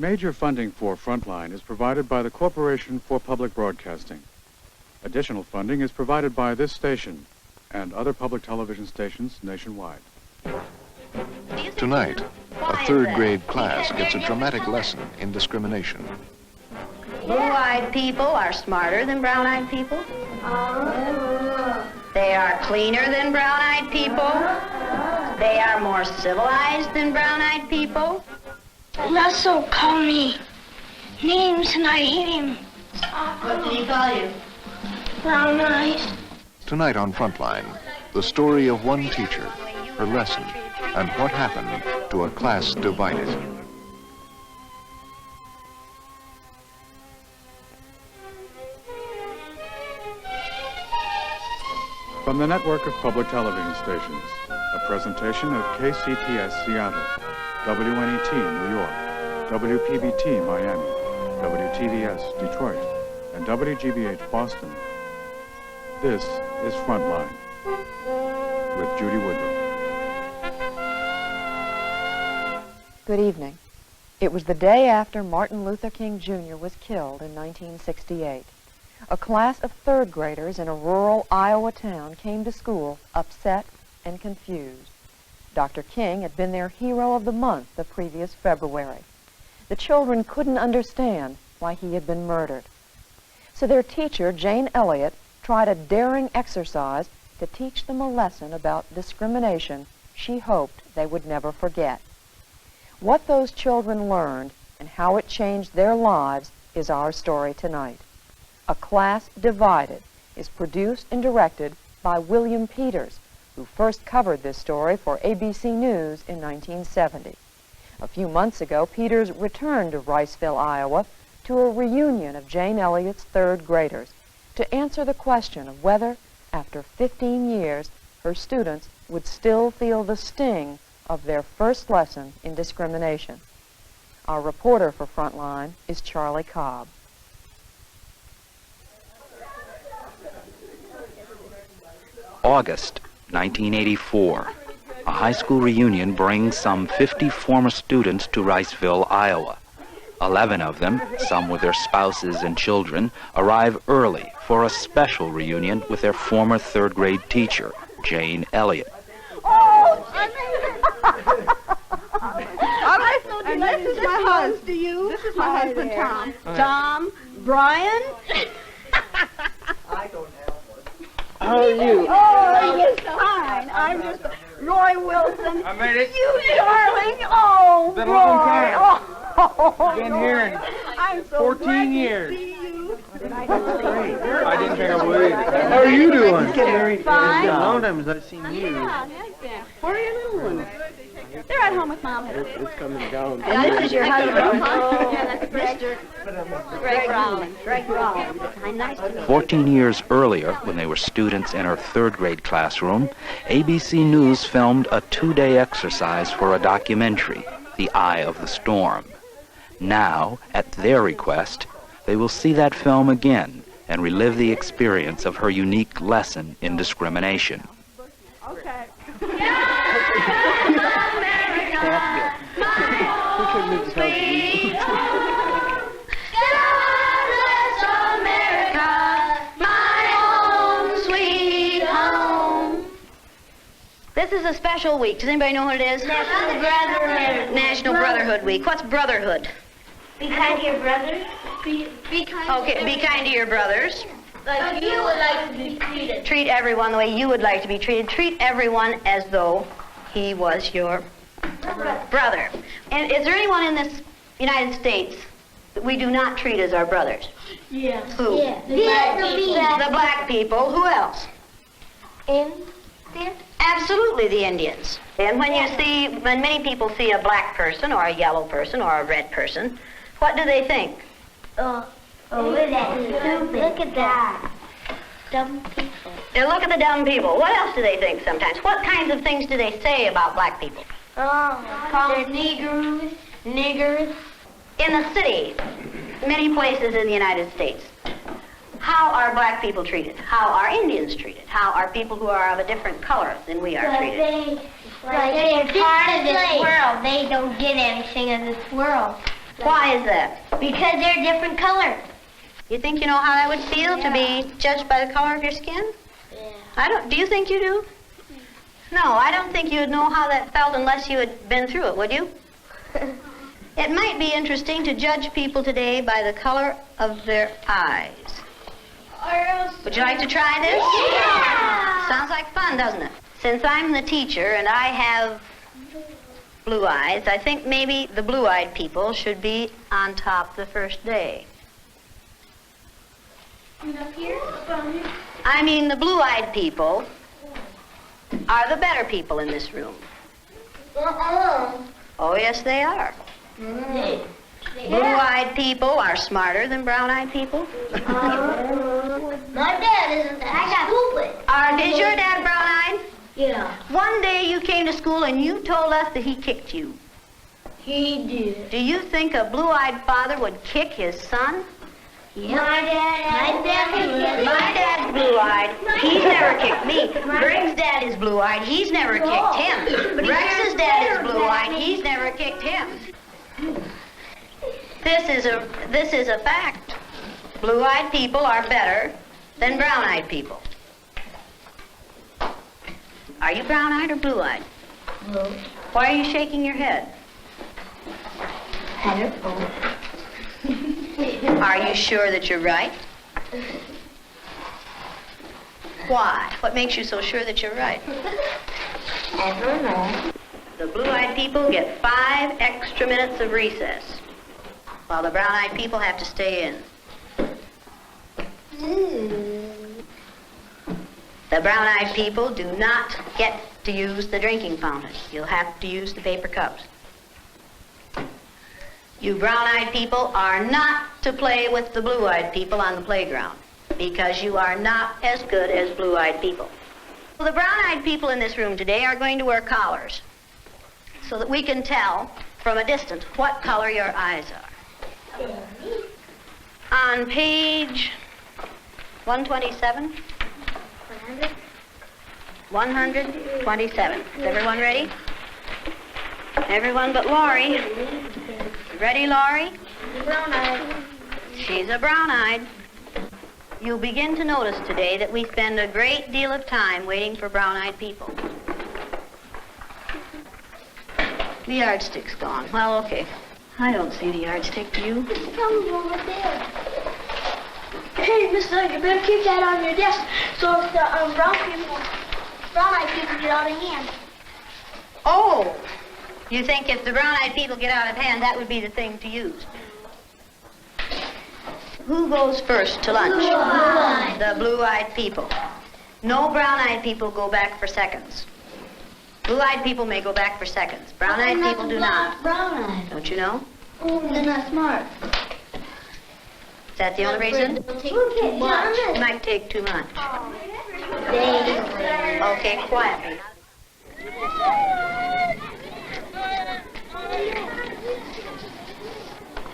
Major funding for Frontline is provided by the Corporation for Public Broadcasting. Additional funding is provided by this station and other public television stations nationwide. Tonight, a third-grade class gets a dramatic lesson in discrimination. Blue-eyed people are smarter than brown-eyed people. They are cleaner than brown-eyed people. They are more civilized than brown-eyed people. Russell called me names and I hit him. What did he call you? Brown eyes. Tonight on Frontline, the story of one teacher, her lesson, and what happened to a class divided. From the network of public television stations, a presentation of KCTS Seattle, WNET New York, WPBT Miami, WTVS Detroit, and WGBH Boston. This is Frontline with Judy Woodruff. Good evening. It was the day after Martin Luther King Jr. was killed in 1968. A class of third graders in a rural Iowa town came to school upset and confused. Dr. King had been their hero of the month the previous February. The children couldn't understand why he had been murdered. So their teacher, Jane Elliott, tried a daring exercise to teach them a lesson about discrimination she hoped they would never forget. What those children learned and how it changed their lives is our story tonight. A Class Divided is produced and directed by William Peters, who first covered this story for ABC News in 1970. A few months ago, Peters returned to Riceville, Iowa, to a reunion of Jane Elliott's third graders to answer the question of whether, after 15 years, her students would still feel the sting of their first lesson in discrimination. Our reporter for Frontline is Charlie Cobb. August 1984. A high school reunion brings some 50 former students to Riceville, Iowa. 11 of them, some with their spouses and children, arrive early for a special reunion with their former third-grade teacher, Jane Elliott. And this is my husband. To you. This is my husband, Tom. Tom, Brian. I don't have one. How are you? Oh, he's fine. I'm just Roy Wilson. I made it. You darling. Oh, Been a Roy. long time. Oh, Been here I'm so 14 glad years. To see you. I didn't think I would. How are you doing? Fine. It's a long time since I've seen you. Yeah, it has been. Where are your little ones? They're at home with Mom. It's coming down. And this is your husband. Yeah, that's Mr. Greg Brown. Greg Brown. I'm nice to meet you. 14 years earlier, when they were students in her third-grade classroom, ABC News filmed a 2-day exercise for a documentary, The Eye of the Storm. Now, at their request, they will see that film again and relive the experience of her unique lesson in discrimination. Okay. This is a special week. Does anybody know what it is? National Brotherhood. National Brotherhood Week. What's brotherhood? Be kind to your brothers. Be kind. Okay, be kind to your brothers. Like you would like to be treated. Treat everyone the way you would like to be treated. Treat everyone as though he was your brother. And is there anyone in this United States that we do not treat as our brothers? Yeah. Who? Yeah. The black people. Who else? Indians. Absolutely, the Indians. And when many people see a black person or a yellow person or a red person, what do they think? Look at that. Look at that. Dumb people. They look at the dumb people. What else do they think sometimes? What kinds of things do they say about black people? Call them niggers. Niggers. In the city, many places in the United States, how are black people treated? How are Indians treated? How are people who are of a different color than we are treated? They're part of this world. They don't get anything in this world. Why is that? Because they're different color. You think you know how that would feel to be judged by the color of your skin? Yeah. Do you think you do? No, I don't think you'd know how that felt unless you had been through it, would you? It might be interesting to judge people today by the color of their eyes. Would you like to try this? Yeah! Sounds like fun, doesn't it? Since I'm the teacher and I have blue eyes, I think maybe the blue-eyed people should be on top the first day. I mean, the blue-eyed people are the better people in this room. Oh, yes, they are. Blue-eyed people are smarter than brown-eyed people. My dad isn't that stupid. Is your dad brown-eyed? Yeah. One day you came to school and you told us that he kicked you. He did. Do you think a blue-eyed father would kick his son? Yeah. My dad's blue-eyed. He's never kicked me. Greg's dad is blue-eyed. He's never kicked him. Rex's dad is blue-eyed. He's never kicked him. This is a fact. Blue-eyed people are better than brown-eyed people. Are you brown-eyed or blue-eyed? Blue. Why are you shaking your head? I don't know. Are you sure that you're right? Why? What makes you so sure that you're right? I don't know. The blue-eyed people get 5 extra minutes of recess, while the brown-eyed people have to stay in. The brown-eyed people do not get to use the drinking fountain. You'll have to use the paper cups. You brown-eyed people are not to play with the blue-eyed people on the playground because you are not as good as blue-eyed people. Well, the brown-eyed people in this room today are going to wear collars so that we can tell from a distance what color your eyes are. On page 127. 127. Is everyone ready? Everyone but Laurie. Ready, Laurie? Brown-eyed. She's a brown-eyed. You'll begin to notice today that we spend a great deal of time waiting for brown-eyed people. The yardstick's gone. Well, okay. I don't see the yardstick, do you? It's probably over there. Hey, mister, you better keep that on your desk so if the brown-eyed people get out of hand. Oh! You think if the brown-eyed people get out of hand, that would be the thing to use? Who goes first to lunch? Blue-eyed. The blue-eyed people. No brown-eyed people go back for seconds. Blue-eyed people may go back for seconds. Brown-eyed people do not. Brown-eyed. Don't you know? They're not smart. Is that the only reason? Too much. It might take too much. Okay, quietly.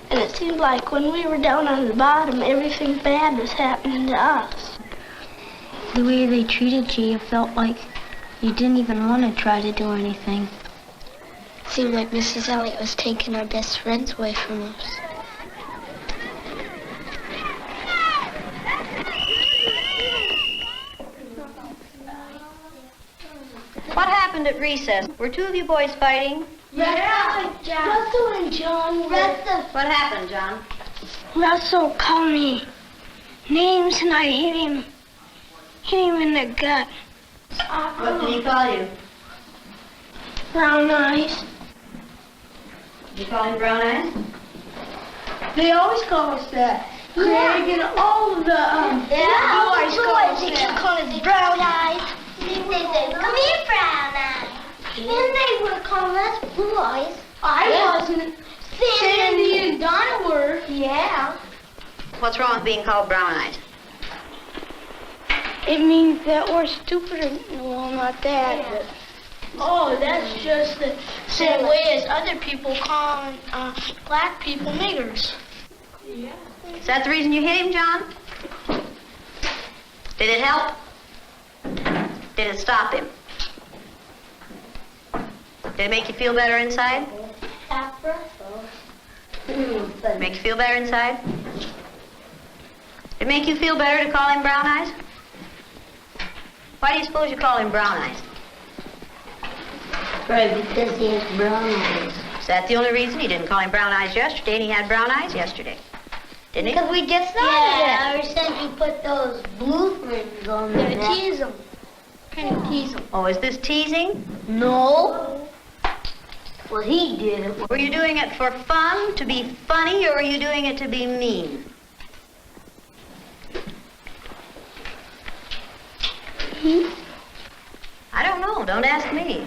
And it seemed like when we were down on the bottom, everything bad was happening to us. The way they treated you, you felt like you didn't even want to try to do anything. It seemed like Mrs. Elliot was taking our best friends away from us. What happened at recess? Were 2 of you boys fighting? Russell and John were... What happened, John? Russell called me names and I hit him in the gut. What did he call you? Brown eyes. Did you call him brown eyes? They always call us that. Craig and all of the boys call us that. They keep calling us brown eyes. They say, come here, brown eyes. And they were calling us blue eyes. I wasn't. Sandy and Donna were. Yeah. What's wrong with being called brown eyes? It means that we're stupider. Well, not that. Yeah. But... Oh, that's just the same way as other people call black people niggers. Yeah. Is that the reason you hit him, John? Did it help? Did it stop him? Did it make you feel better inside? Make you feel better inside? Did it make you feel better to call him Brown Eyes? Why do you suppose you call him Brown Eyes? Right, because he has brown eyes. Is that the only reason? You didn't call him Brown Eyes yesterday and he had brown eyes yesterday. Didn't he? Because we just started ever since you put those blue things on there. To tease him. Kind of tease him. Oh, is this teasing? No. Well, he did it. Were you doing it for fun, to be funny, or were you doing it to be mean? I don't know. Don't ask me.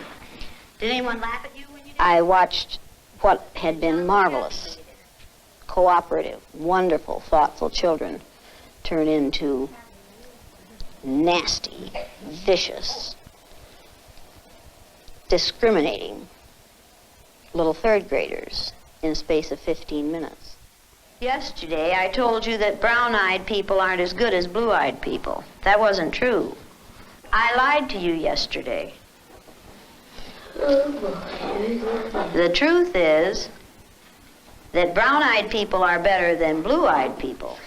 Did anyone laugh at you when you did? I watched what had been marvelous, cooperative, wonderful, thoughtful children turn into nasty, vicious, discriminating little third graders in a space of 15 minutes. Yesterday, I told you that brown-eyed people aren't as good as blue-eyed people. That wasn't true. I lied to you yesterday. The truth is that brown-eyed people are better than blue-eyed people.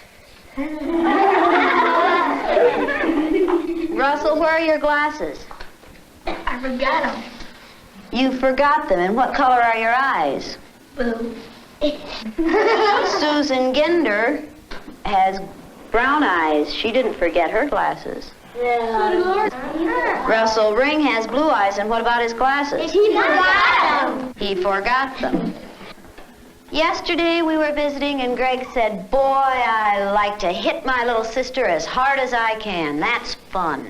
Russell, where are your glasses? I forgot them. You forgot them. And what color are your eyes? Blue. Susan Ginder has brown eyes. She didn't forget her glasses. Yeah. Russell Ring has blue eyes, and what about his glasses? He forgot them. He forgot them. Yesterday we were visiting, and Greg said, "Boy, I like to hit my little sister as hard as I can. That's fun."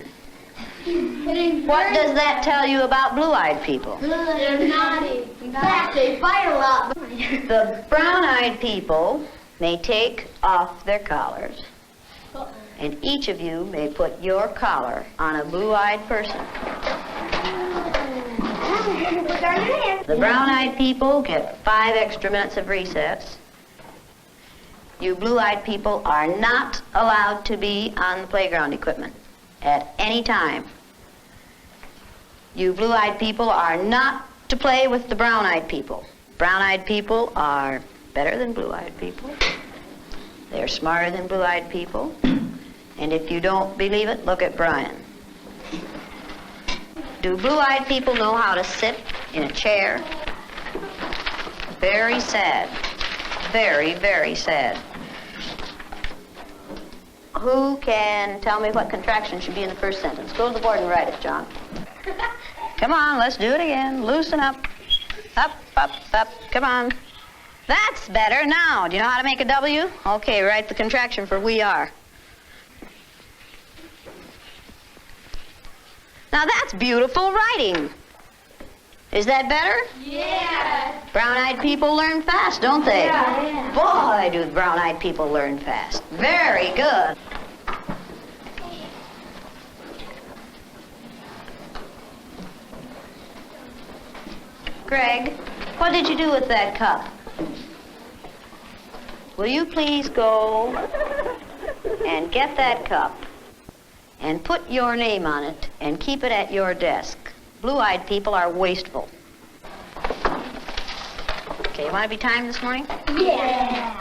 What does that tell you about blue-eyed people? They're naughty. In fact, they fight a lot. The brown-eyed people may take off their collars, and each of you may put your collar on a blue-eyed person. The brown-eyed people get 5 extra minutes of recess. You blue-eyed people are not allowed to be on the playground equipment at any time. You blue-eyed people are not to play with the brown-eyed people. Brown-eyed people are better than blue-eyed people. They're smarter than blue-eyed people. And if you don't believe it, look at Brian. Do blue-eyed people know how to sit in a chair? Very sad. Very, very sad. Who can tell me what contraction should be in the first sentence? Go to the board and write it, John. Come on, let's do it again. Loosen up. Up, up, up. Come on. That's better. Now, do you know how to make a W? Okay, write the contraction for we are. Now that's beautiful writing. Is that better? Yeah. Brown-eyed people learn fast, don't they? Yeah. Boy, do brown-eyed people learn fast. Very good. Greg, what did you do with that cup? Will you please go and get that cup and put your name on it and keep it at your desk? Blue-eyed people are wasteful. Okay, you want to be timed this morning? Yeah.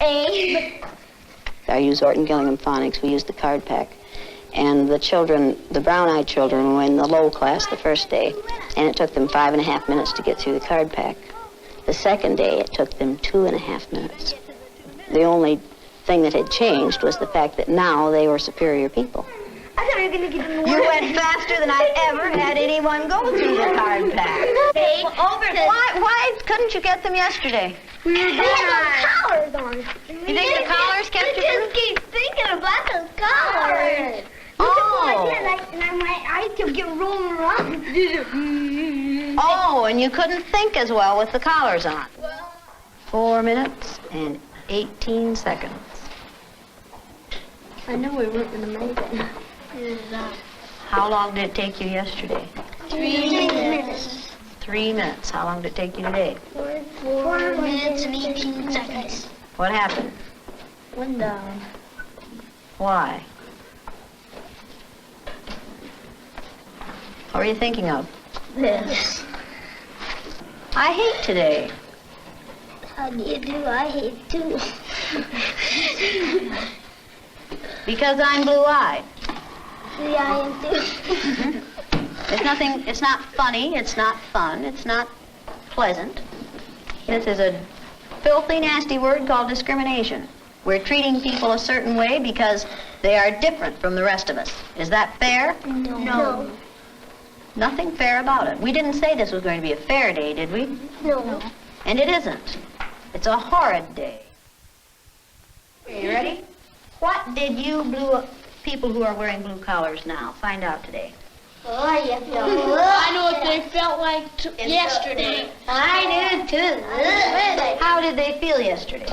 A. I use Orton Gillingham Phonics. We use the card pack. And the children, the brown-eyed children, were in the low class the first day, and it took them 5.5 minutes to get through the card pack. The second day, it took them 2.5 minutes. The only thing that had changed was the fact that now they were superior people. I thought you were going to get in the You went faster than I ever had anyone go through the card pack. Why couldn't you get them yesterday? We had those collars on. You think the collars kept you I through? just keep thinking about those collars. Oh. And my eyes kept getting rolling around. Oh, and you couldn't think as well with the collars on. 4 minutes and 18 seconds. I knew we weren't going to make it. How long did it take you yesterday? 3 minutes. 3 minutes. How long did it take you today? 4 minutes and 18 seconds. What happened? One down. Why? What were you thinking of? This. I hate today. How do you do? I hate too. Because I'm blue-eyed. Yeah, I am too. It's not funny, it's not fun, it's not pleasant. This is a filthy, nasty word called discrimination. We're treating people a certain way because they are different from the rest of us. Is that fair? No. Nothing fair about it. We didn't say this was going to be a fair day, did we? No. And it isn't. It's a horrid day. Okay, you ready? What did you people who are wearing blue collars now find out today? Oh, you feel I know what they felt like yesterday. I do too. How did they feel yesterday?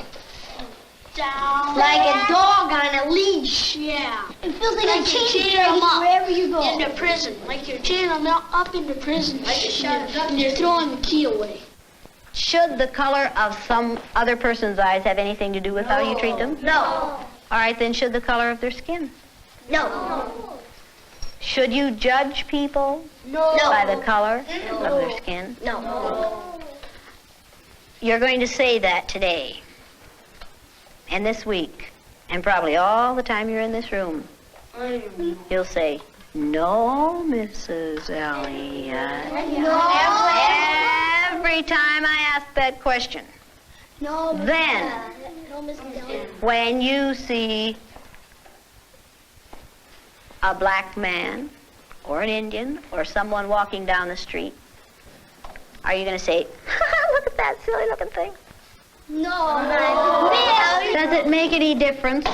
Like a dog on a leash. Yeah. It feels like a Like you're chain chaining 'em up wherever you go. into prison. Like you're chaining them up into prison. And you're throwing the key away. Should the color of some other person's eyes have anything to do with how you treat them? No. All right, then should the color of their skin? No. Should you judge people No. by the color of their skin? No. You're going to say that today and this week and probably all the time you're in this room. You'll say, no, Mrs. Elliott. No. Every time I ask that question. No. Then, No, Mrs. Elliott. when you see a black man or an Indian or someone walking down the street, are you going to say, look at that silly looking thing? No. Does it make any difference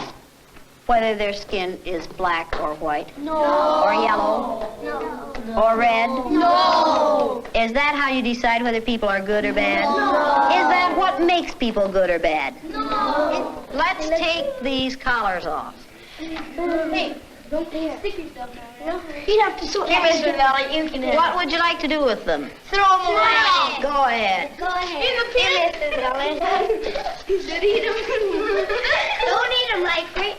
whether their skin is black or white? No. Or yellow? No. Or red? No. Is that how you decide whether people are good or bad? No. Is that what makes people good or bad? No. Let's take these collars off. Hey, don't stick yourself down. No. You'd have to sort Mr. Elliott, you can What would you like to do with them? throw them away. Go ahead. Go ahead. Mr. Elliott. Eat them. Don't eat them like me.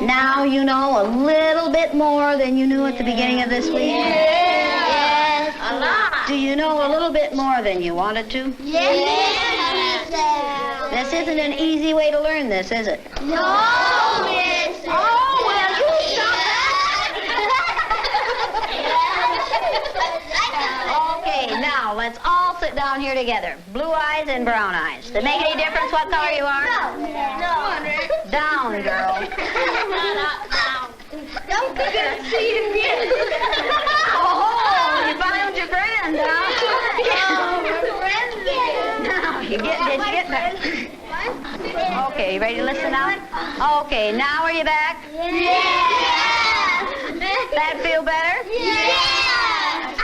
Now you know a little bit more than you knew at the beginning of this week? Yes. A lot. Do you know a little bit more than you wanted to? Yes. This isn't an easy way to learn this, is it? No, Miss. Oh, well, you stop Okay, now let's all sit down here together. Blue eyes and brown eyes. Does it make any difference what color you are? No. Down, girl. Don't see you again. Oh, you found your friend, huh? We're friends again. Now, did you get that? Okay, you ready to listen now? Okay, now are you back? Yes. That feel better? Yes.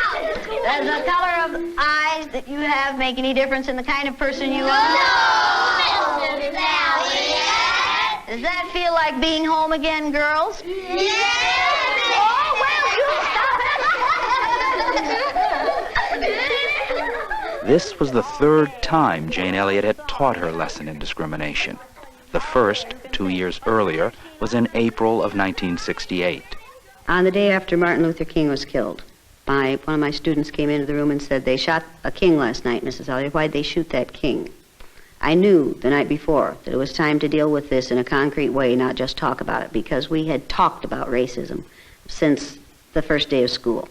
Does the color of eyes that you have make any difference in the kind of person you are? No, Mrs. Elliott. Does that feel like being home again, girls? Yes. Oh, well, you stop it. This was the third time Jane Elliott had taught her lesson in discrimination. The first, 2 years earlier, was in April of 1968. On the day after Martin Luther King was killed, one of my students came into the room and said, they shot a king last night, Mrs. Elliott. Why'd they shoot that king? I knew the night before that it was time to deal with this in a concrete way, not just talk about it, because we had talked about racism since the first day of school.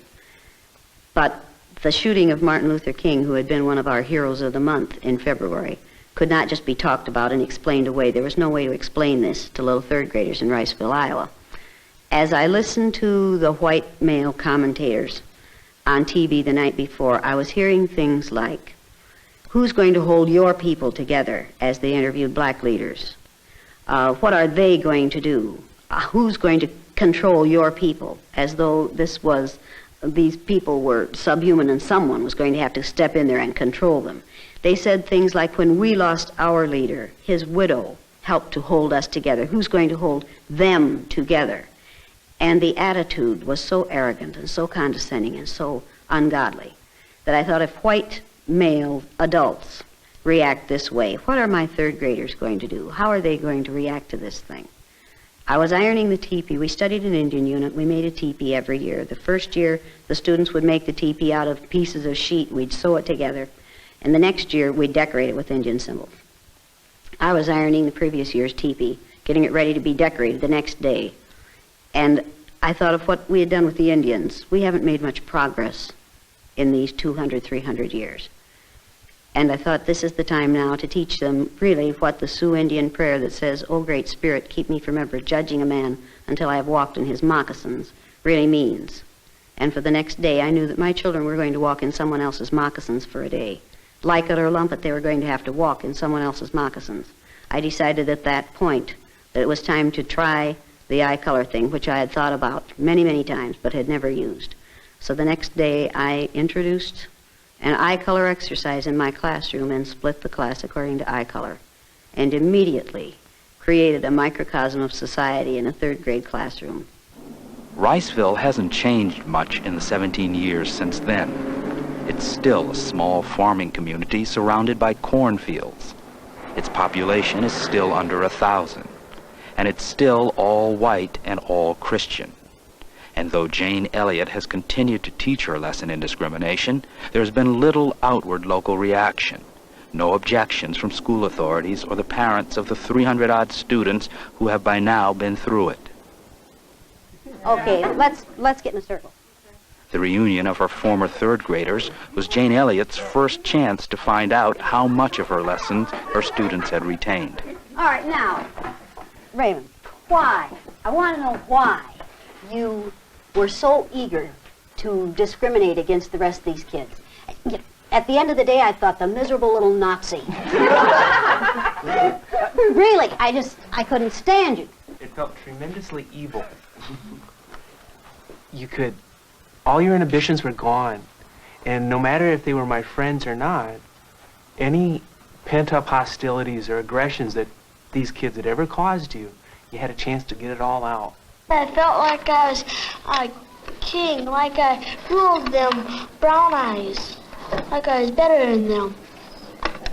But the shooting of Martin Luther King, who had been one of our heroes of the month in February, could not just be talked about and explained away. There was no way to explain this to little third graders in Riceville, Iowa. As I listened to the white male commentators on TV the night before, I was hearing things like, who's going to hold your people together, as they interviewed black leaders? What are they going to do? Who's going to control your people? As though these people were subhuman and someone was going to have to step in there and control them. They said things like, when we lost our leader, his widow helped to hold us together. Who's going to hold them together? And the attitude was so arrogant and so condescending and so ungodly that I thought, if white male adults react this way, what are my third graders going to do? How are they going to react to this thing? I was ironing the teepee. We studied an Indian unit. We made a teepee every year. The first year, the students would make the teepee out of pieces of sheet. We'd sew it together. And the next year, we decorated with Indian symbols. I was ironing the previous year's teepee, getting it ready to be decorated the next day. And I thought of what we had done with the Indians. We haven't made much progress in these 200, 300 years. And I thought this is the time now to teach them really what the Sioux Indian prayer that says, "O Great Spirit, keep me from ever judging a man until I have walked in his moccasins," really means. And for the next day, I knew that my children were going to walk in someone else's moccasins for a day. Like it or lump it, they were going to have to walk in someone else's moccasins. I decided at that point that it was time to try the eye color thing, which I had thought about many, many times, but had never used. So the next day, I introduced an eye color exercise in my classroom and split the class according to eye color, and immediately created a microcosm of society in a third-grade classroom. Riceville hasn't changed much in the 17 years since then. It's still a small farming community surrounded by cornfields. Its population is still under 1,000, and it's still all white and all Christian. And though Jane Elliott has continued to teach her lesson in discrimination, there's been little outward local reaction. No objections from school authorities or the parents of the 300-odd students who have by now been through it. Okay, let's get in a circle. The reunion of her former third graders was Jane Elliott's first chance to find out how much of her lessons her students had retained. All right, now, Raymond, why? I want to know why you were so eager to discriminate against the rest of these kids. At the end of the day, I thought the miserable little Nazi. Really, I couldn't stand you. It felt tremendously evil. All your inhibitions were gone. And no matter if they were my friends or not, any pent-up hostilities or aggressions that these kids had ever caused you, you had a chance to get it all out. I felt like I was a king, like I ruled them brown eyes, like I was better than them.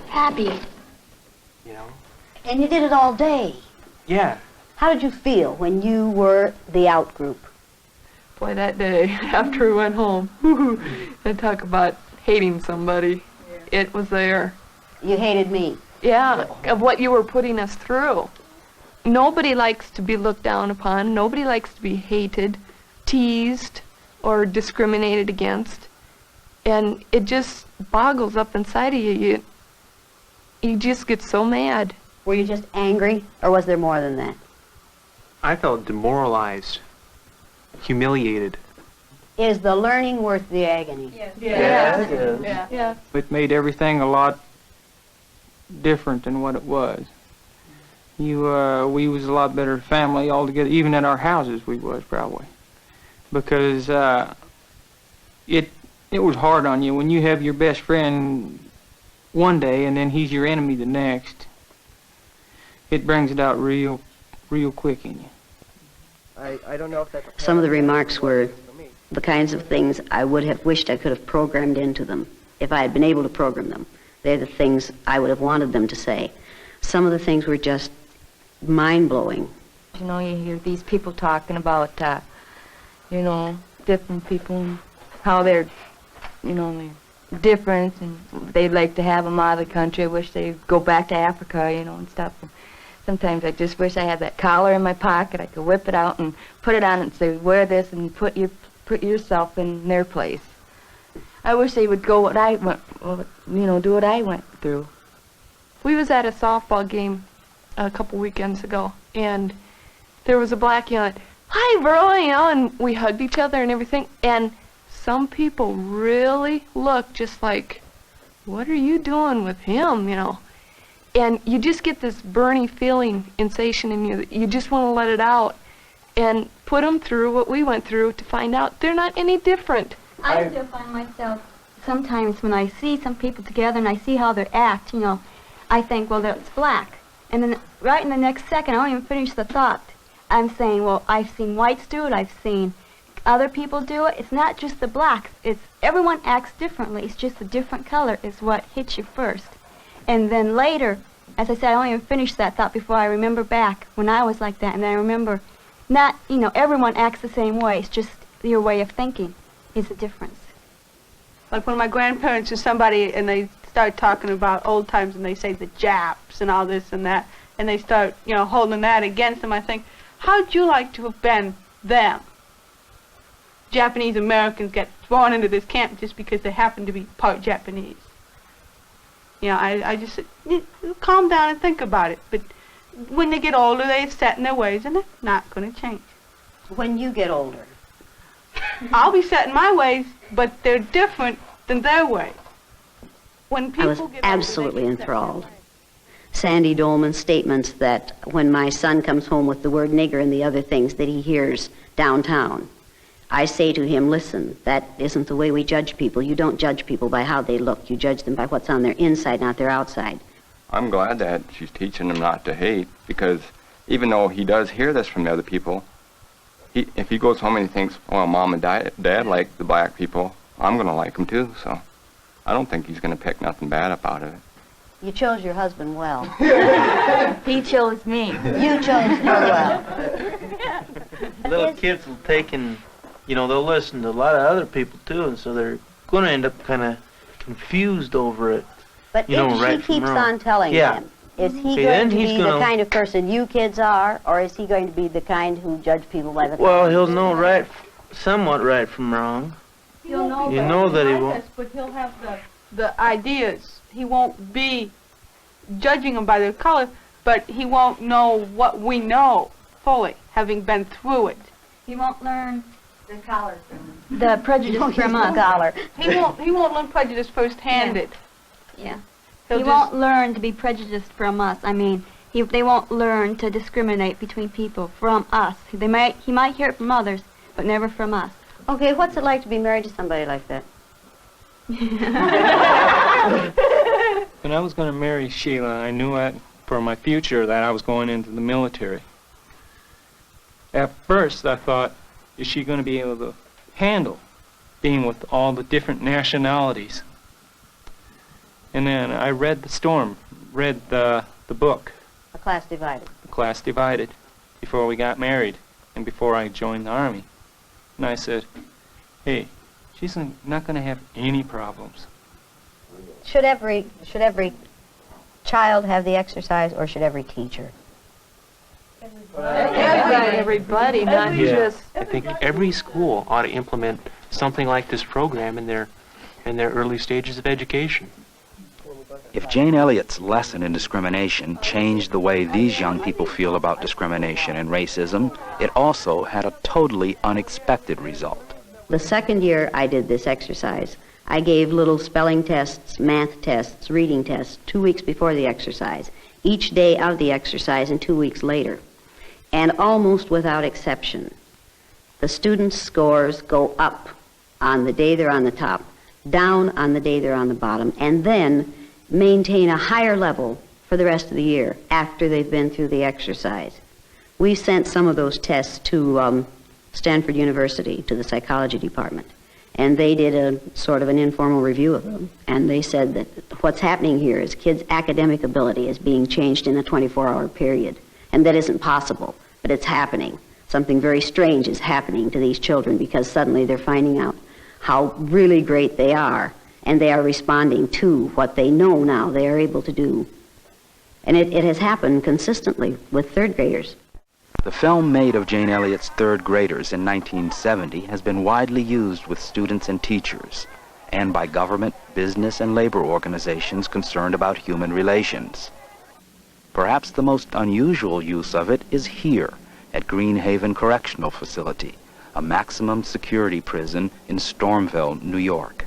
Happy. You know? And you did it all day. Yeah. How did you feel when you were the out group? Boy, that day, after we went home, and talk about hating somebody, it was there. You hated me. Yeah, of what you were putting us through. Nobody likes to be looked down upon. Nobody likes to be hated, teased, or discriminated against. And it just boggles up inside of you. You just get so mad. Were you just angry, or was there more than that? I felt demoralized, humiliated. Is the learning worth the agony? Yes. Yes, it is. Yeah. It made everything a lot different than what it was. We was a lot better family altogether. Even in our houses, we was probably, because it was hard on you when you have your best friend one day and then he's your enemy the next. It brings it out real quick in you. I don't know if that's... Some of the remarks were the kinds of things I would have wished I could have programmed into them if I had been able to program them. They're the things I would have wanted them to say. Some of the things were just mind-blowing. You know, you hear these people talking about, different people, how they're, they're different, and they'd like to have them out of the country. I wish they'd go back to Africa, and stuff. Sometimes I just wish I had that collar in my pocket. I could whip it out and put it on and say, wear this and put yourself in their place. I wish they would go what I went, do what I went through. We was at a softball game a couple weekends ago, and there was a black yelling, "Hi, bro," and we hugged each other and everything. And some people really looked just like, "What are you doing with him?" And you just get this burning feeling, sensation in you that you just want to let it out and put them through what we went through to find out they're not any different. I still find myself sometimes when I see some people together and I see how they act, I think, well, that's black. And then right in the next second, I don't even finish the thought. I'm saying, well, I've seen whites do it, I've seen other people do it. It's not just the blacks. It's everyone acts differently. It's just a different color is what hits you first. And then later, as I said, I don't even finish that thought before I remember back when I was like that. And then I remember not, everyone acts the same way. It's just your way of thinking is the difference. Like when my grandparents or somebody, and they start talking about old times and they say the Japs and all this and that, and they start, you know, holding that against them, I think, how'd you like to have been them? Japanese Americans get thrown into this camp just because they happen to be part Japanese. You know, I just said, calm down and think about it. But when they get older, they set in their ways and they're not going to change. When you get older? I'll be set in my ways, but they're different than their ways. When people I was absolutely enthralled. Sandy Dolman's statements that when my son comes home with the word nigger and the other things that he hears downtown, I say to him, listen, that isn't the way we judge people. You don't judge people by how they look. You judge them by what's on their inside, not their outside. I'm glad that she's teaching him not to hate, because even though he does hear this from the other people, if he goes home and he thinks, well, Mom and Dad like the black people, I'm going to like them too, so I don't think he's going to pick nothing bad up out of it. You chose your husband well. He chose me. You chose her well. Little kids will take and, you know, they'll listen to a lot of other people too, and so they're going to end up kind of confused over it. But you know, if right she keeps from wrong. on telling him, is he going to be the kind of person you kids are, or is he going to be the kind who judge people by the Well, he'll know somewhat right from wrong. He'll know You know that he won't. But he'll have the ideas. He won't be judging them by their color, but he won't know what we know fully, having been through it. He won't learn the color from the prejudice from us. Collar. He won't learn prejudice first-handed. Yeah. He'll He just- won't learn to be prejudiced from us. I mean, they won't learn to discriminate between people from us. He might hear it from others, but never from us. Okay, what's it like to be married to somebody like that? When I was going to marry Sheila, I knew for my future that I was going into the military. At first, I thought, is she going to be able to handle being with all the different nationalities? And then I read the book, A Class Divided. The Class Divided, before we got married and before I joined the Army. And I said, hey, she's not going to have any problems. Should every child have the exercise, or should every teacher? Everybody, not just. I think every school ought to implement something like this program in their early stages of education. If Jane Elliott's lesson in discrimination changed the way these young people feel about discrimination and racism, it also had a totally unexpected result. The second year I did this exercise, I gave little spelling tests, math tests, reading tests 2 weeks before the exercise, each day of the exercise and 2 weeks later. And almost without exception, the students' scores go up on the day they're on the top, down on the day they're on the bottom, and then maintain a higher level for the rest of the year after they've been through the exercise. We sent some of those tests to Stanford University, to the psychology department, and they did a sort of an informal review of them, and they said that what's happening here is kids' academic ability is being changed in a 24-hour period, and that isn't possible, but it's happening. Something very strange is happening to these children because suddenly they're finding out how really great they are, and they are responding to what they know now they are able to do. And it has happened consistently with third graders. The film made of Jane Elliott's third graders in 1970 has been widely used with students and teachers, and by government, business, and labor organizations concerned about human relations. Perhaps the most unusual use of it is here at Green Haven Correctional Facility, a maximum security prison in Stormville, New York.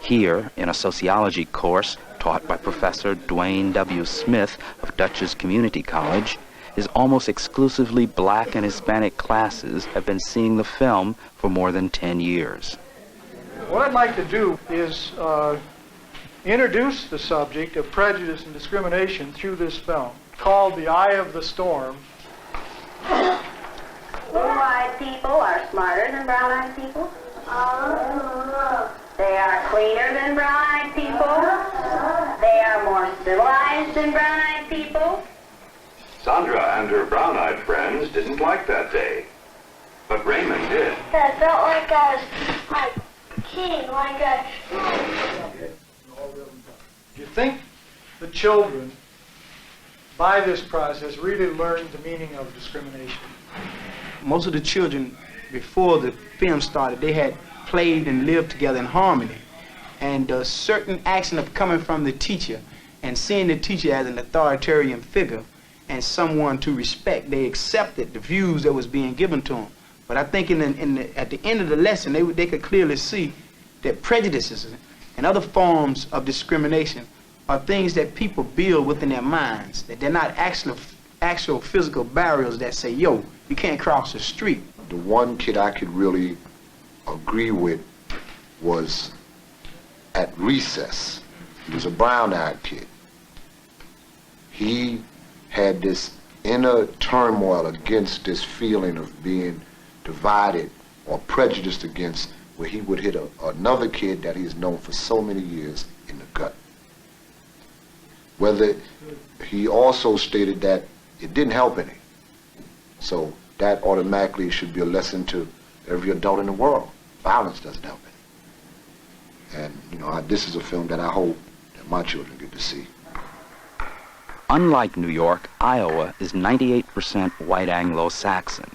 Here, in a sociology course taught by Professor Dwayne W. Smith of Dutchess Community College, his almost exclusively black and Hispanic classes have been seeing the film for more than 10 years. What I'd like to do is introduce the subject of prejudice and discrimination through this film, called The Eye of the Storm. Blue-eyed people are smarter than brown-eyed people. They are cleaner than brown-eyed people. They are more civilized than brown-eyed people. Sandra and her brown-eyed friends didn't like that day. But Raymond did. I felt like I was like king, like a... Do you think the children, by this process, really learned the meaning of discrimination? Most of the children, before the film started, they had played and lived together in harmony. And a certain action of coming from the teacher and seeing the teacher as an authoritarian figure and someone to respect, they accepted the views that was being given to them. But I think at the end of the lesson, they could clearly see that prejudices and other forms of discrimination are things that people build within their minds, that they're not actual physical barriers that say, yo, you can't cross the street. The one kid I could really agree with was at recess. He was a brown-eyed kid. He had this inner turmoil against this feeling of being divided or prejudiced against, where he would hit another kid that he's known for so many years in the gut. Whether he also stated that it didn't help any. So that automatically should be a lesson to every adult in the world. Violence doesn't help any. And, you know, this is a film that I hope that my children get to see. Unlike New York, Iowa is 98% white Anglo-Saxon.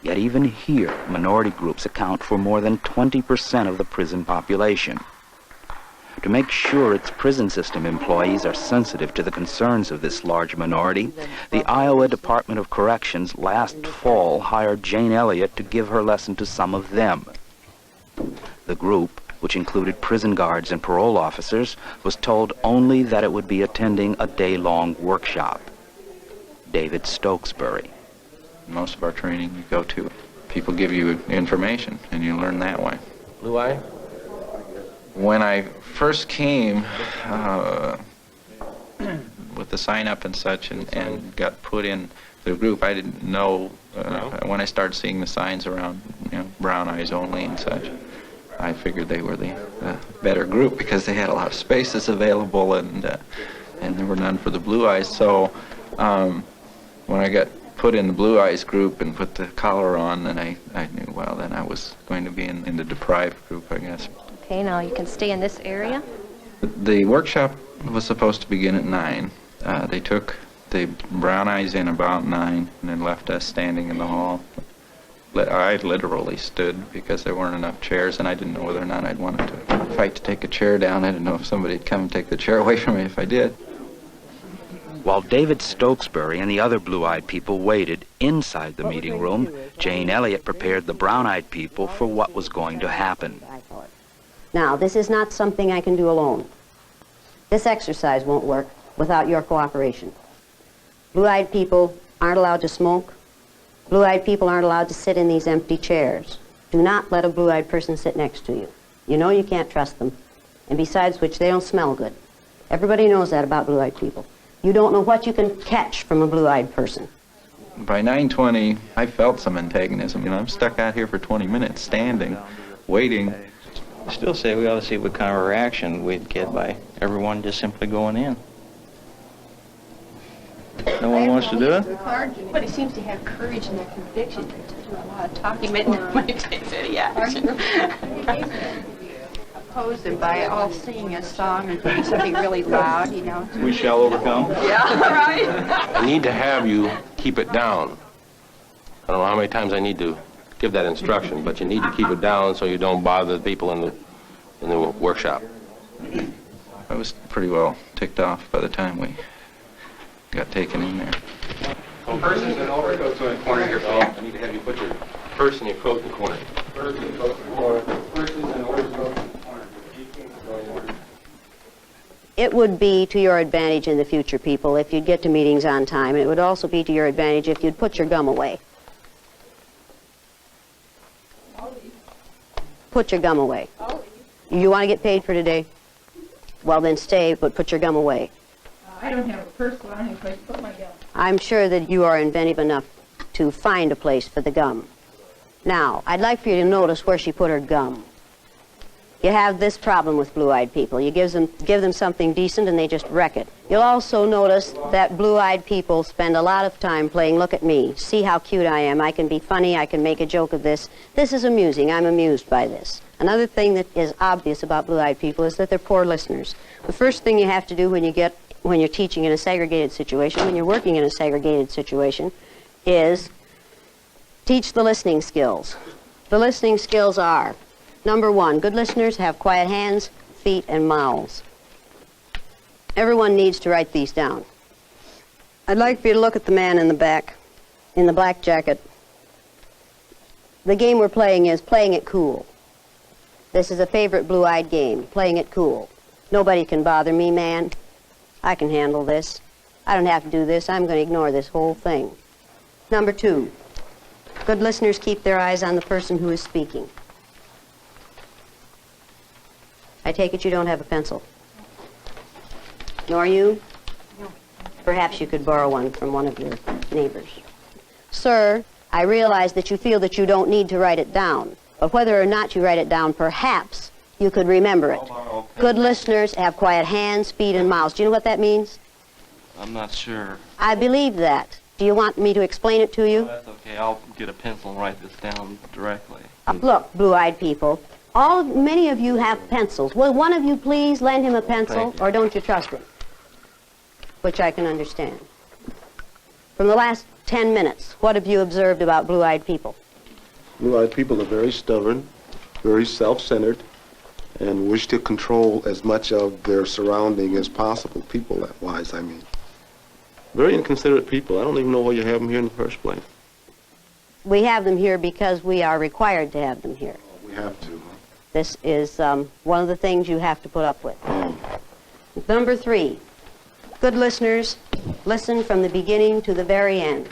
Yet even here, minority groups account for more than 20% of the prison population. To make sure its prison system employees are sensitive to the concerns of this large minority, the Iowa Department of Corrections last fall hired Jane Elliott to give her lesson to some of them. The group, which included prison guards and parole officers, was told only that it would be attending a day-long workshop. David Stokesbury. Most of our training you go to, people give you information and you learn that way. Blue eye? When I first came with the sign up and such and got put in the group, I didn't know when I started seeing the signs around, you know, brown eyes only and such. I figured they were the better group because they had a lot of spaces available and there were none for the blue eyes. So when I got put in the blue eyes group and put the collar on, then I knew, well, then I was going to be in the deprived group, I guess. Okay, now you can stay in this area. The workshop was supposed to begin at 9. They took the brown eyes in about 9 and then left us standing in the hall. I literally stood because there weren't enough chairs, and I didn't know whether or not I'd wanted to fight to take a chair down. I didn't know if somebody'd come and take the chair away from me if I did. While David Stokesbury and the other blue-eyed people waited inside the meeting room, Jane Elliott prepared the brown-eyed people for what was going to happen. Now, this is not something I can do alone. This exercise won't work without your cooperation. Blue-eyed people aren't allowed to smoke. Blue-eyed people aren't allowed to sit in these empty chairs. Do not let a blue-eyed person sit next to you. You know you can't trust them. And besides which, they don't smell good. Everybody knows that about blue-eyed people. You don't know what you can catch from a blue-eyed person. By 9:20, I felt some antagonism. You know, I'm stuck out here for 20 minutes, standing, waiting. I still say we ought to see what kind of a reaction we'd get by everyone just simply going in. No one wants to do it? But he seems to have courage in their conviction to do a lot of talking, but nobody takes any action. Oppose them by all singing a song and putting something really loud, you know. We shall overcome. Yeah, right. I need to have you keep it down. I don't know how many times I need to give that instruction, but you need to keep it down so you don't bother the people in the workshop. I was pretty well ticked off by the time we got taken in there. Purses and overcoats in the corner here, Phil. I need to have you put your purse and your coat in the corner. Purse and coat in the corner. Purses and overcoats in the corner. It would be to your advantage in the future, people, if you'd get to meetings on time. It would also be to your advantage if you'd put your gum away. Put your gum away. You want to get paid for today? Well, then stay, but put your gum away. I don't have a purse, so I don't have a place to put my gum. I'm sure that you are inventive enough to find a place for the gum. Now, I'd like for you to notice where she put her gum. You have this problem with blue-eyed people. You give them something decent and they just wreck it. You'll also notice that blue-eyed people spend a lot of time playing, look at me, see how cute I am, I can be funny, I can make a joke of this. This is amusing, I'm amused by this. Another thing that is obvious about blue-eyed people is that they're poor listeners. The first thing you have to do when you're teaching in a segregated situation, when you're working in a segregated situation, is teach the listening skills. The listening skills are, number one, good listeners have quiet hands, feet, and mouths. Everyone needs to write these down. I'd like for you to look at the man in the back, in the black jacket. The game we're playing is playing it cool. This is a favorite blue-eyed game, playing it cool. Nobody can bother me, man. I can handle this. I don't have to do this. I'm going to ignore this whole thing. Number two, good listeners keep their eyes on the person who is speaking. I take it you don't have a pencil. Nor you? No. Perhaps you could borrow one from one of your neighbors. Sir, I realize that you feel that you don't need to write it down. But whether or not you write it down, perhaps you could remember it. Good listeners have quiet hands, feet, and mouths. Do you know what that means? I'm not sure. I believe that. Do you want me to explain it to you? That's okay. I'll get a pencil and write this down directly. Look, blue-eyed people, many of you have pencils. Will one of you please lend him a pencil, or don't you trust him? Which I can understand. From the last 10 minutes, what have you observed about blue-eyed people? Blue-eyed people are very stubborn, very self-centered, and wish to control as much of their surrounding as possible, people-wise, I mean. Very inconsiderate people. I don't even know why you have them here in the first place. We have them here because we are required to have them here. We have to. This is one of the things you have to put up with. Number three, good listeners listen from the beginning to the very end.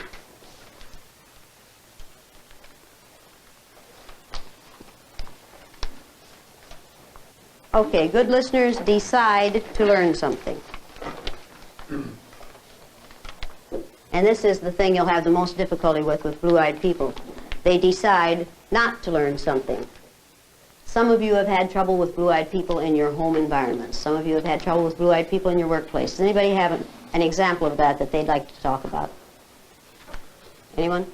Okay, good listeners decide to learn something. And this is the thing you'll have the most difficulty with blue-eyed people. They decide not to learn something. Some of you have had trouble with blue-eyed people in your home environments. Some of you have had trouble with blue-eyed people in your workplace. Does anybody have an example of that they'd like to talk about? Anyone?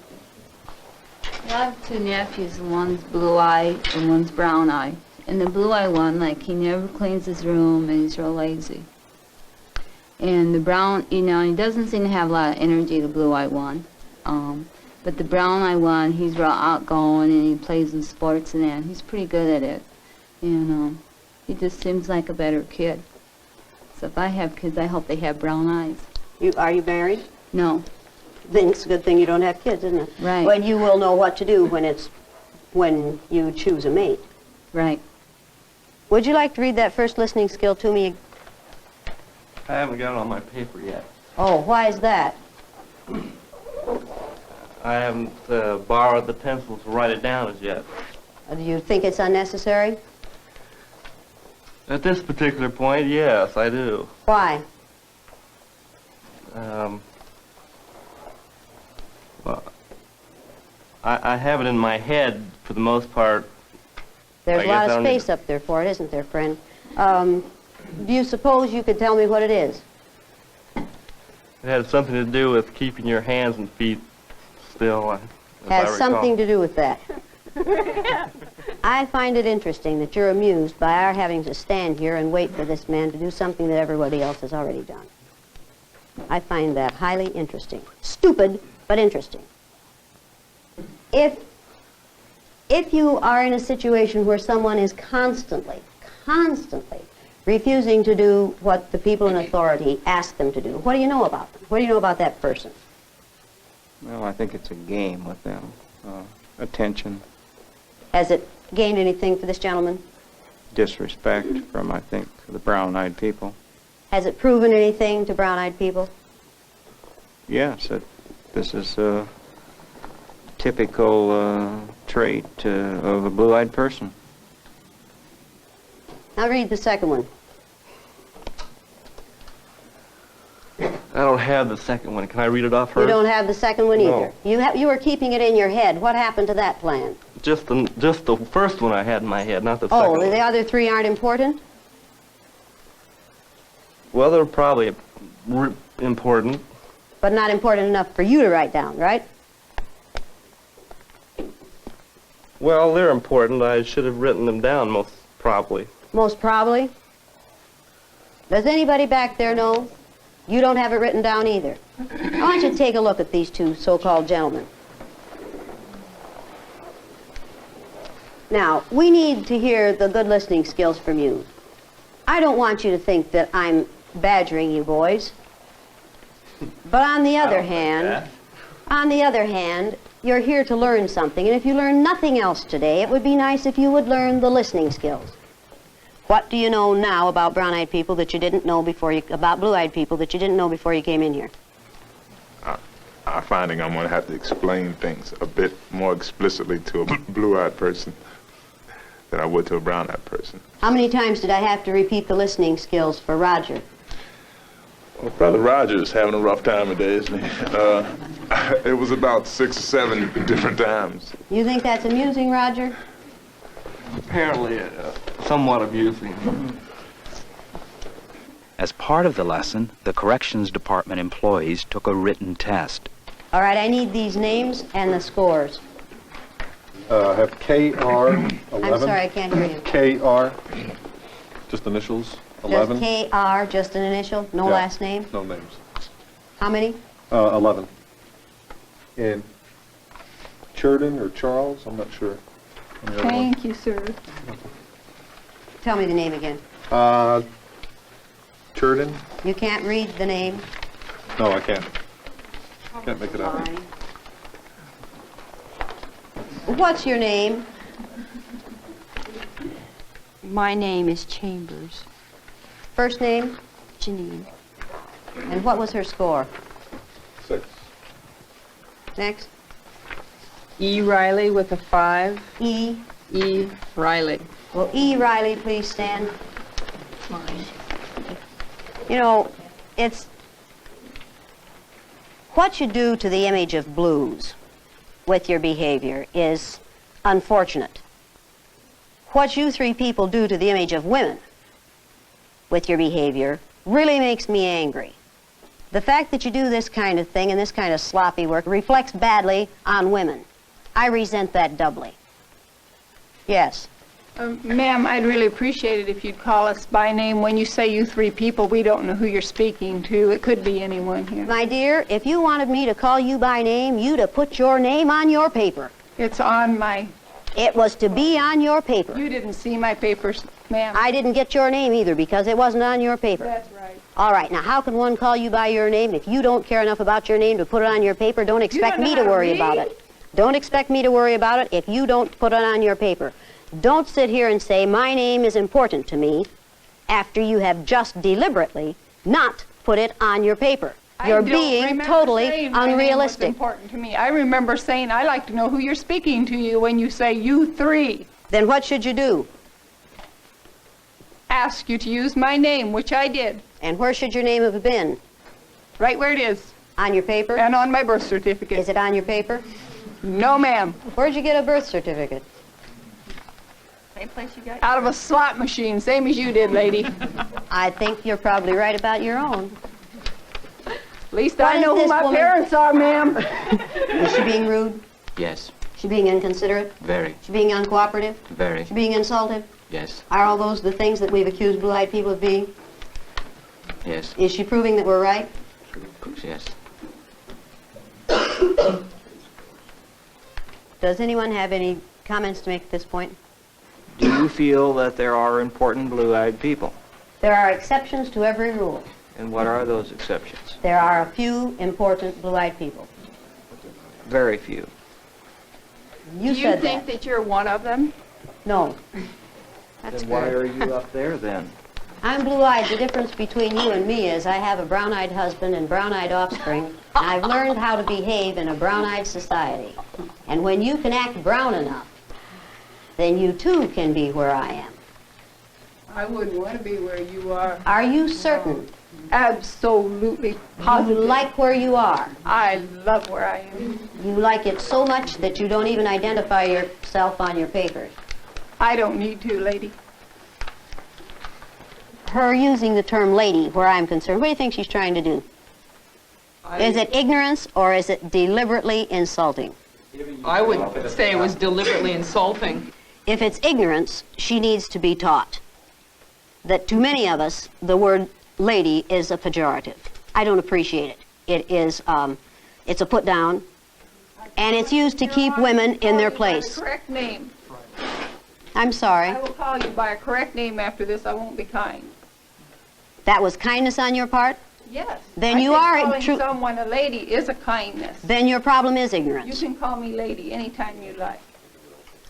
I have two nephews. One's blue-eyed and one's brown-eyed. And the blue-eyed one, like, he never cleans his room and he's real lazy. And the brown, he doesn't seem to have a lot of energy, the blue-eyed one. But the brown-eyed one, he's real outgoing and he plays in sports and that. He's pretty good at it. And he just seems like a better kid. So if I have kids, I hope they have brown eyes. Are you married? No. Then it's a good thing you don't have kids, isn't it? Right. When you will know what to do when you choose a mate. Right. Would you like to read that first listening skill to me? I haven't got it on my paper yet. Oh, why is that? I haven't borrowed the pencil to write it down as yet. Do you think it's unnecessary? At this particular point, yes, I do. Why? Well, I have it in my head for the most part. There's a lot of space up there for it, isn't there, friend? Do you suppose you could tell me what it is? It has something to do with keeping your hands and feet still. Has something to do with that. I find it interesting that you're amused by our having to stand here and wait for this man to do something that everybody else has already done. I find that highly interesting. Stupid, but interesting. If you are in a situation where someone is constantly refusing to do what the people in authority ask them to do, what do you know about them? What do you know about that person? Well, I think it's a game with them. Attention, Has it gained anything for this gentleman? disrespect from, I think, the brown-eyed people. Has it proven anything to brown-eyed people? Yes, this is a typical trait of a blue-eyed person. Now read the second one. I don't have the second one. Can I read it off You first? don't have the second one No. either. You were keeping it in your head. What happened to that plan? just the first one I had in my head, not the second Oh, one. the other three aren't important? Well, they're probably important. But not important enough for you to write down, right? Well, they're important. I should have written them down, most probably. Most probably. Does anybody back there know? You don't have it written down either. I want you to take a look at these two so-called gentlemen. Now, we need to hear the good listening skills from you. I don't want you to think that I'm badgering you boys. But on the other hand, you're here to learn something, and if you learn nothing else today, it would be nice if you would learn the listening skills. What do you know now about brown-eyed people that you didn't know before you, about blue-eyed people that you didn't know before you came in here? I'm finding I'm going to have to explain things a bit more explicitly to a blue-eyed person than I would to a brown-eyed person. How many times did I have to repeat the listening skills for Roger? Well, Brother Roger's having a rough time today, isn't he? It was about 6 or 7 different times. You think that's amusing, Roger? Apparently, somewhat amusing. As part of the lesson, the corrections department employees took a written test. All right, I need these names and the scores. I have KR 11. I'm sorry, I can't hear you. KR, just initials, 11. Just KR, just an initial, no Yeah, last name? No names. How many? 11. And Churden or Charles, I'm not sure. on the other one. Thank you, sir. Tell me the name again. Churden? You can't read the name? No, I can't. Can't make it out. Fine. What's your name? My name is Chambers. First name? Janine. And what was her score? 6. Next. E. Riley with a 5. E. E. Riley. Will E. Riley please stand? You know, it's what you do to the image of blues with your behavior is unfortunate. What you three people do to the image of women with your behavior really makes me angry. The fact that you do this kind of thing and this kind of sloppy work reflects badly on women. I resent that doubly. Yes. Ma'am, I'd really appreciate it if you'd call us by name. When you say you 3 people, we don't know who you're speaking to. It could be anyone here. My dear, if you wanted me to call you by name, you'd have put your name on your paper. It's on my... It was to be on your paper. You didn't see my papers, ma'am. I didn't get your name either because it wasn't on your paper. That's right. All right, now how can one call you by your name? If you don't care enough about your name to put it on your paper, don't expect me to worry about it. Don't expect me to worry about it if you don't put it on your paper. Don't sit here and say, my name is important to me, after you have just deliberately not put it on your paper. You're being totally unrealistic. Important to me. I remember saying, I like to know who you're speaking to you when you say you 3. Then what should you do? Ask you to use my name, which I did. And where should your name have been? Right where it is. On your paper? And on my birth certificate. Is it on your paper? No, ma'am. Where'd you get a birth certificate? Same place you got. Out of a slot machine, same as you did, lady. I think you're probably right about your own. At least I know who my parents are, ma'am. Is she being rude? Yes, She being inconsiderate? very, She being uncooperative? very, She being insultive? yes, Are all those the things that we've accused blue-eyed people of being? yes, Is she proving that we're right? yes. Does anyone have any comments to make at this point? Do you feel that there are important blue-eyed people? There are exceptions to every rule. And what are those exceptions? There are a few important blue-eyed people. Very few. You Do you said think that you're one of them? No. That's Then why good. are you up there then? I'm blue-eyed. The difference between you and me is I have a brown-eyed husband and brown-eyed offspring, and I've learned how to behave in a brown-eyed society. And when you can act brown enough, then you too can be where I am. I wouldn't want to be where you are. Are you certain Absolutely, positive. You like where you are. I love where I am. You like it so much that you don't even identify yourself on your papers. I don't need to, lady. Her using the term lady, where I'm concerned, what do you think she's trying to do? Is it ignorance or is it deliberately insulting? I would say it was deliberately insulting. If it's ignorance, she needs to be taught that to many of us, the word lady is a pejorative. I don't appreciate it. It is, it's a put down, and it's used to keep women in their place. By the correct name. I'm sorry. I will call you by a correct name after this. I won't be kind. That was kindness on your part? Yes. Then I you think are calling true. someone a lady is a kindness. Then your problem is ignorance. You can call me lady anytime you like.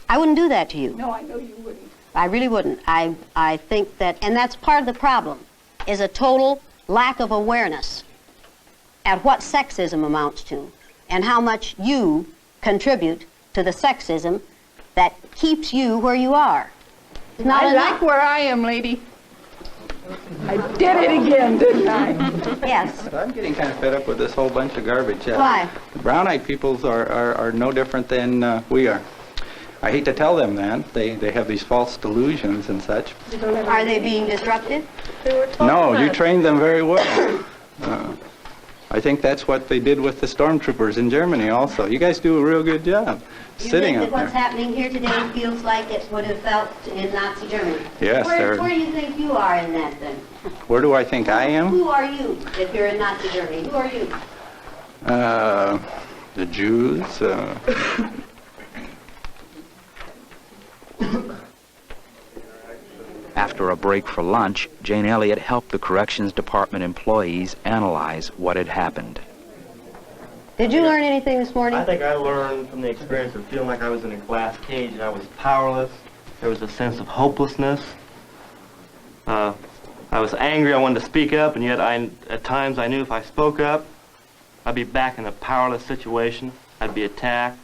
I wouldn't do that to you. No, I know you wouldn't. I really wouldn't. I think that, and that's part of the problem, is a total lack of awareness at what sexism amounts to and how much you contribute to the sexism that keeps you where you are. Not I enough. like where I am, lady. I did it again, didn't I? Yes. I'm getting kind of fed up with this whole bunch of garbage. Why? The brown-eyed peoples are no different than we are. I hate to tell them that. They have these false delusions and such. Are they being disruptive? No, you trained them very well. I think that's what they did with the stormtroopers in Germany also. You guys do a real good job sitting You up think that what's there. happening here today feels like it would have felt in Nazi Germany? Yes, Where do you think you are in that then? Where do I think I am? Who are you if you're in Nazi Germany? Who are you? The Jews. After a break for lunch, Jane Elliott helped the Corrections Department employees analyze what had happened. Did you learn anything this morning? I think I learned from the experience of feeling like I was in a glass cage and I was powerless. There was a sense of hopelessness. I was angry. I wanted to speak up, and yet at times I knew if I spoke up, I'd be back in a powerless situation. I'd be attacked.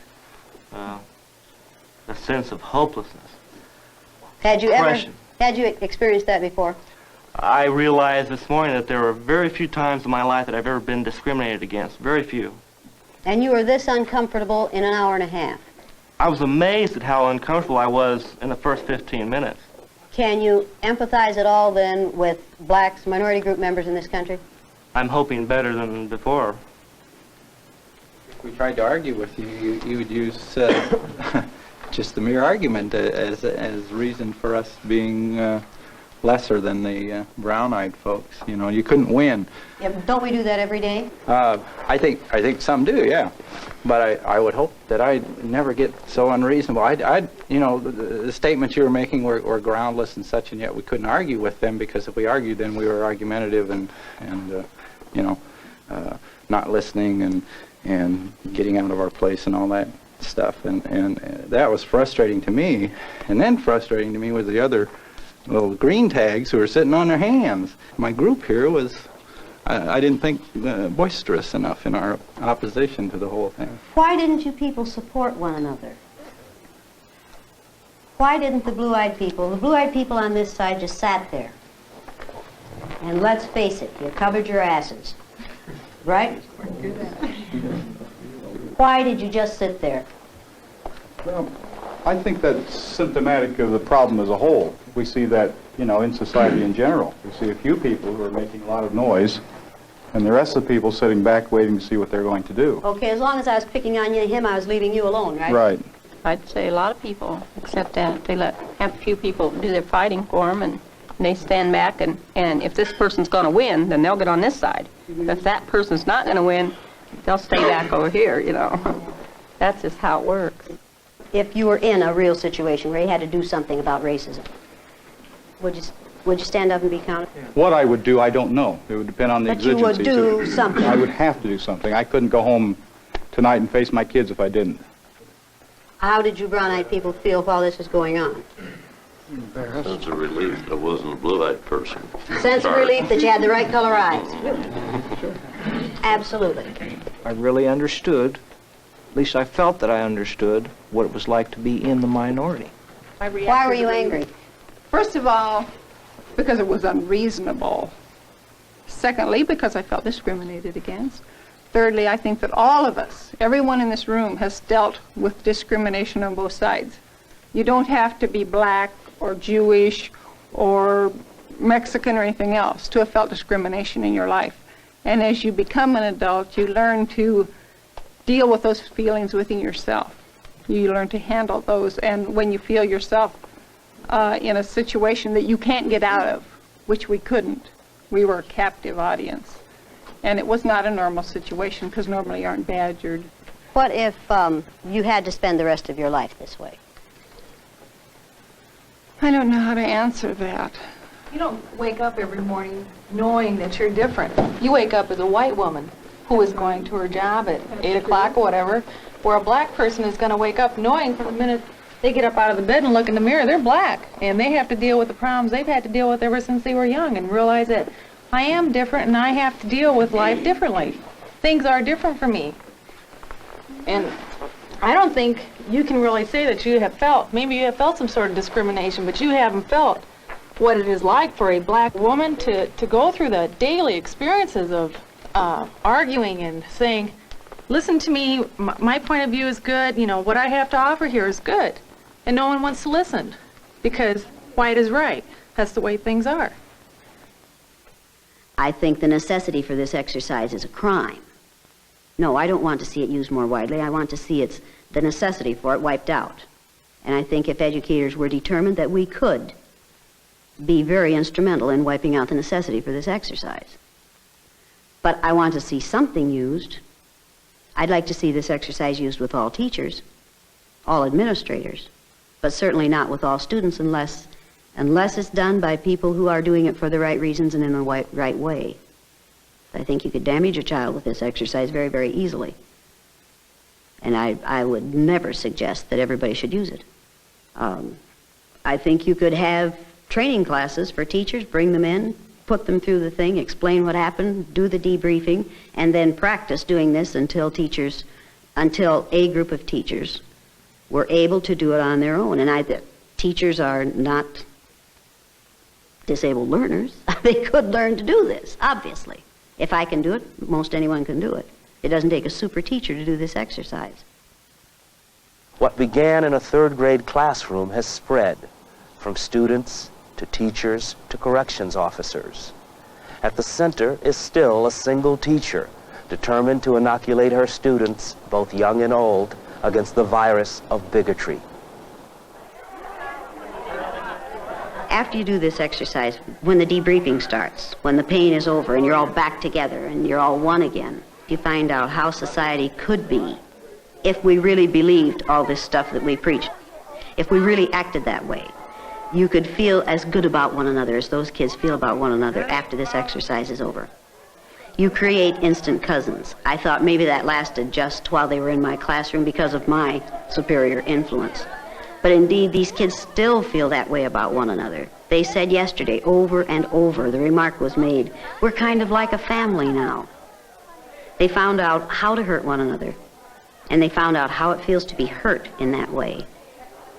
A sense of hopelessness. Had you Depression. Had you experienced that before? I realized this morning that there were very few times in my life that I've ever been discriminated against. Very few. And you were this uncomfortable in an hour and a half. I was amazed at how uncomfortable I was in the first 15 minutes. Can you empathize at all then with blacks, minority group members in this country? I'm hoping better than before. If we tried to argue with you, you would use just the mere argument as reason for us being lesser than the brown-eyed folks. You know, you couldn't win. Yeah, don't we do that every day? I think some do, yeah. But I would hope that I'd never get so unreasonable. You know, the statements you were making were groundless and such, and yet we couldn't argue with them, because if we argued, then we were argumentative and you know, not listening and getting out of our place and all that stuff. And that was frustrating to me. And then frustrating to me was the other little green tags who were sitting on their hands. My group here was, I didn't think, boisterous enough in our opposition to the whole thing. Why didn't you people support one another? Why didn't the blue-eyed people on this side just sat there? And let's face it, you covered your asses, right? Why did you just sit there? Well, I think that's symptomatic of the problem as a whole. We see that, you know, in society in general. We see a few people who are making a lot of noise, and the rest of the people sitting back waiting to see what they're going to do. Okay, as long as I was picking on him, I was leaving you alone, right? Right. I'd say a lot of people accept that. They have a few people do their fighting for them, and they stand back, and if this person's going to win, then they'll get on this side. If that person's not going to win, they'll stay back over here, you know. That's just how it works. If you were in a real situation where you had to do something about racism, would you stand up and be counted? What I would do, I don't know. It would depend on the But you exigencies. would do something. I would have to do something. I couldn't go home tonight and face my kids if I didn't. How did you brown-eyed people feel while this was going on? Sense of relief I wasn't a blue-eyed person. Sense of relief that you had the right color eyes. Absolutely. I really understood, at least I felt that I understood, what it was like to be in the minority. Why were you angry? First of all, because it was unreasonable. Secondly, because I felt discriminated against. Thirdly, I think that all of us, everyone in this room, has dealt with discrimination on both sides. You don't have to be black or Jewish or Mexican or anything else to have felt discrimination in your life. And as you become an adult, you learn to deal with those feelings within yourself. You learn to handle those, and when you feel yourself in a situation that you can't get out of, which we couldn't, we were a captive audience. And it was not a normal situation, because normally you aren't badgered. What if you had to spend the rest of your life this way? I don't know how to answer that. You don't wake up every morning knowing that you're different. You wake up as a white woman who is going to her job at 8 o'clock or whatever, where a black person is going to wake up knowing from the minute they get up out of the bed and look in the mirror, they're black. And they have to deal with the problems they've had to deal with ever since they were young, and realize that I am different and I have to deal with life differently. Things are different for me. And I don't think you can really say that you have felt, maybe you have felt some sort of discrimination, but you haven't felt what it is like for a black woman to go through the daily experiences of arguing and saying, listen to me, my point of view is good, you know, what I have to offer here is good. And no one wants to listen, because white is right. That's the way things are. I think the necessity for this exercise is a crime. No, I don't want to see it used more widely. I want to see the necessity for it wiped out. And I think if educators were determined that we could be very instrumental in wiping out the necessity for this exercise. But I want to see something used. I'd like to see this exercise used with all teachers, all administrators, but certainly not with all students unless it's done by people who are doing it for the right reasons and in the right way. I think you could damage a child with this exercise very, very easily. And I would never suggest that everybody should use it. I think you could have training classes for teachers, bring them in, put them through the thing, explain what happened, do the debriefing, and then practice doing this until a group of teachers were able to do it on their own. And teachers are not disabled learners. They could learn to do this, obviously. If I can do it, most anyone can do it. It doesn't take a super teacher to do this exercise. What began in a third-grade classroom has spread from students to teachers to corrections officers. At the center is still a single teacher, determined to inoculate her students, both young and old, against the virus of bigotry. After you do this exercise, when the debriefing starts, when the pain is over and you're all back together and you're all one again, you find out how society could be if we really believed all this stuff that we preach. If we really acted that way, you could feel as good about one another as those kids feel about one another after this exercise is over. You create instant cousins. I thought maybe that lasted just while they were in my classroom because of my superior influence. But indeed, these kids still feel that way about one another. They said yesterday, over and over, the remark was made, we're kind of like a family now. They found out how to hurt one another, and they found out how it feels to be hurt in that way.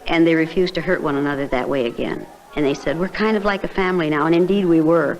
And they refused to hurt one another that way again. And they said, we're kind of like a family now, and indeed we were.